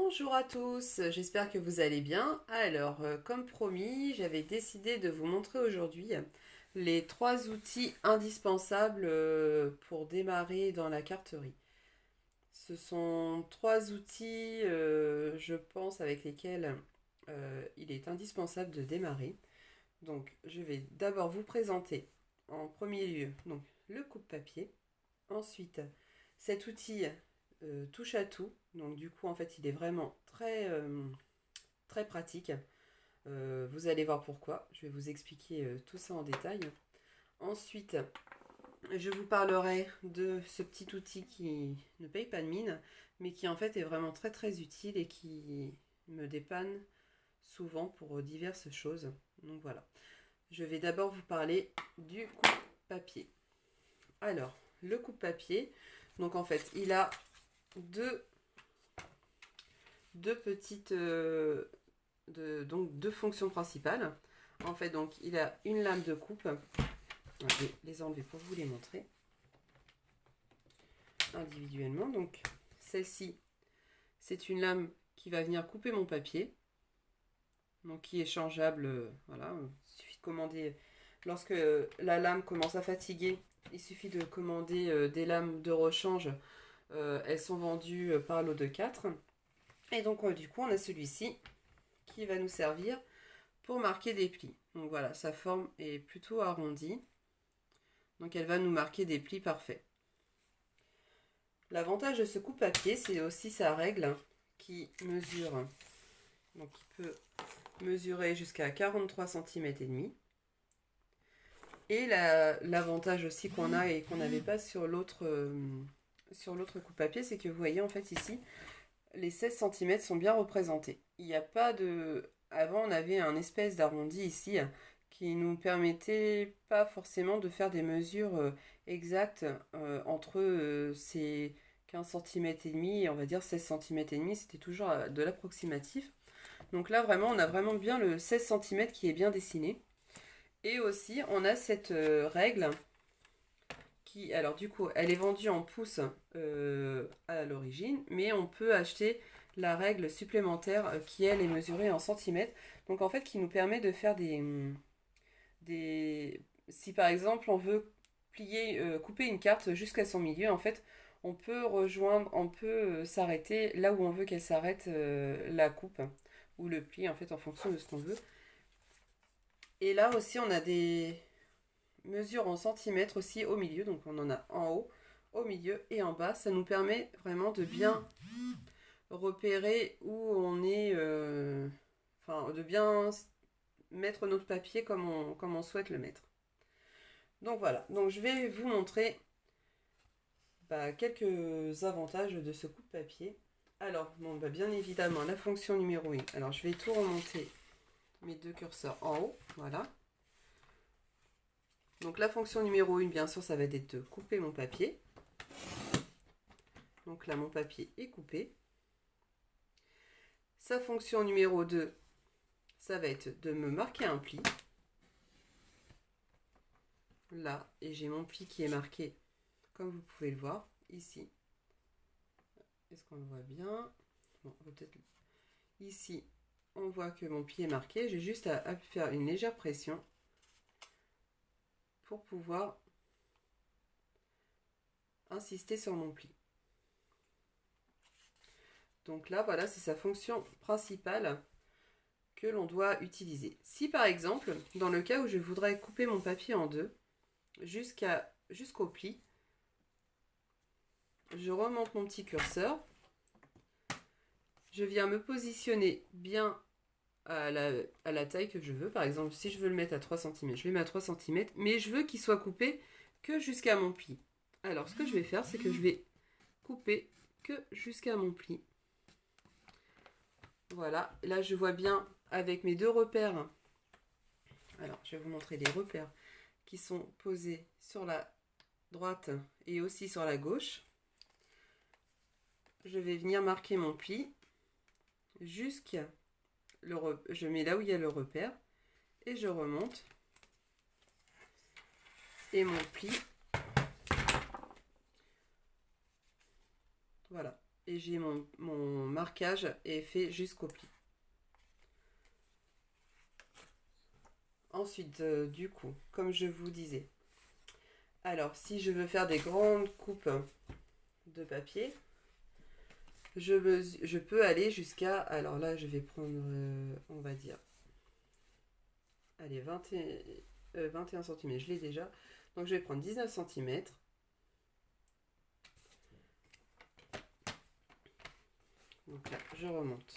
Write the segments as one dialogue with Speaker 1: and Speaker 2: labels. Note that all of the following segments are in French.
Speaker 1: Bonjour à tous, j'espère que vous allez bien. Alors, comme promis, j'avais décidé de vous montrer aujourd'hui les 3 outils indispensables pour démarrer dans la carterie. Ce sont 3 outils, je pense, avec lesquels il est indispensable de démarrer. Donc, je vais d'abord vous présenter en premier lieu donc, le coupe-papier. Ensuite, cet outil touche à tout. Donc du coup, en fait, il est vraiment très pratique. Vous allez voir pourquoi. Je vais vous expliquer tout ça en détail. Ensuite, je vous parlerai de ce petit outil qui ne paye pas de mine, mais qui en fait est vraiment très utile et qui me dépanne souvent pour diverses choses. Donc voilà. Je vais d'abord vous parler du coupe-papier. Alors, le coupe-papier, donc en fait, il a deux petites donc deux fonctions principales. En fait, donc il a une lame de coupe. Je vais les enlever pour vous les montrer individuellement. Donc celle-ci, c'est une lame qui va venir couper mon papier, donc qui est changeable. Voilà, il suffit de commander. Lorsque la lame commence à fatiguer, il suffit de commander des lames de rechange. Elles sont vendues par lot de 4. Et donc du coup on a celui-ci qui va nous servir pour marquer des plis. Donc voilà, sa forme est plutôt arrondie. Donc elle va nous marquer des plis parfaits. L'avantage de ce coupe-papier, c'est aussi sa règle qui mesure. Donc il peut mesurer jusqu'à 43 cm et demi. Et l'avantage aussi qu'on a et qu'on n'avait pas sur l'autre coupe-papier, c'est que vous voyez en fait ici, les 16 cm sont bien représentés. Il n'y a pas de... Avant, on avait un espèce d'arrondi ici qui nous permettait pas forcément de faire des mesures exactes entre ces 15 cm et demi et on va dire 16 cm et demi. C'était toujours de l'approximatif. Donc là, vraiment, on a vraiment bien le 16 cm qui est bien dessiné. Et aussi, on a cette règle qui, alors du coup, elle est vendue en pouces à l'origine, mais on peut acheter la règle supplémentaire qui, elle, est mesurée en centimètres. Donc en fait, qui nous permet de faire si par exemple, on veut couper une carte jusqu'à son milieu, en fait, on peut s'arrêter là où on veut qu'elle s'arrête la coupe ou le pli, en fait, en fonction de ce qu'on veut. Et là aussi, on a des mesures en centimètres aussi au milieu, donc on en a en haut, au milieu et en bas. Ça nous permet vraiment de bien repérer où on est, de bien mettre notre papier comme on souhaite le mettre. Donc voilà, donc je vais vous montrer quelques avantages de ce coupe-papier. Alors, bien évidemment, la fonction numéro 1. Alors, je vais tout remonter mes deux curseurs en haut, voilà. Donc la fonction numéro 1, bien sûr, ça va être de couper mon papier. Donc là, mon papier est coupé. Sa fonction numéro 2, ça va être de me marquer un pli. Là, et j'ai mon pli qui est marqué, comme vous pouvez le voir, ici. Est-ce qu'on le voit bien? Bon, peut-être ici, on voit que mon pli est marqué. J'ai juste à faire une légère pression pour pouvoir insister sur mon pli. Donc là, voilà, c'est sa fonction principale que l'on doit utiliser. Si par exemple, dans le cas où je voudrais couper mon papier en deux, jusqu'au pli, je remonte mon petit curseur, je viens me positionner bien à la taille que je veux. Par exemple, si je veux le mettre à 3 cm, je le mets à 3 cm, mais je veux qu'il soit coupé que jusqu'à mon pli. Alors, ce que je vais faire, c'est que je vais couper que jusqu'à mon pli. Voilà, là je vois bien avec mes deux repères. Alors, je vais vous montrer les repères qui sont posés sur la droite et aussi sur la gauche. Je vais venir marquer mon pli jusqu'à je mets là où il y a le repère et je remonte. Et mon pli, voilà, et j'ai mon marquage est fait jusqu'au pli. Ensuite, du coup, comme je vous disais, alors si je veux faire des grandes coupes de papier, je peux aller jusqu'à, alors là je vais prendre, on va dire, allez, 21 cm, je l'ai déjà, donc je vais prendre 19 cm. Donc là, je remonte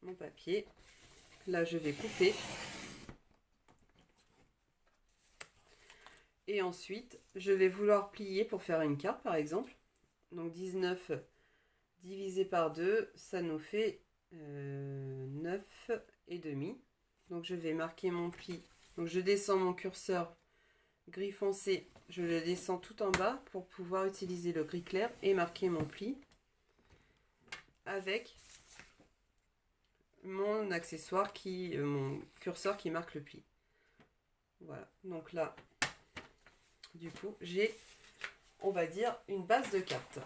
Speaker 1: mon papier. Là, je vais couper. Et ensuite, je vais vouloir plier pour faire une carte, par exemple. Donc 19 divisé par 2, ça nous fait 9,5. Donc je vais marquer mon pli. Donc je descends mon curseur gris foncé. Je le descends tout en bas pour pouvoir utiliser le gris clair et marquer mon pli avec mon accessoire mon curseur qui marque le pli. Voilà, donc là, du coup, j'ai, on va dire, une base de carte.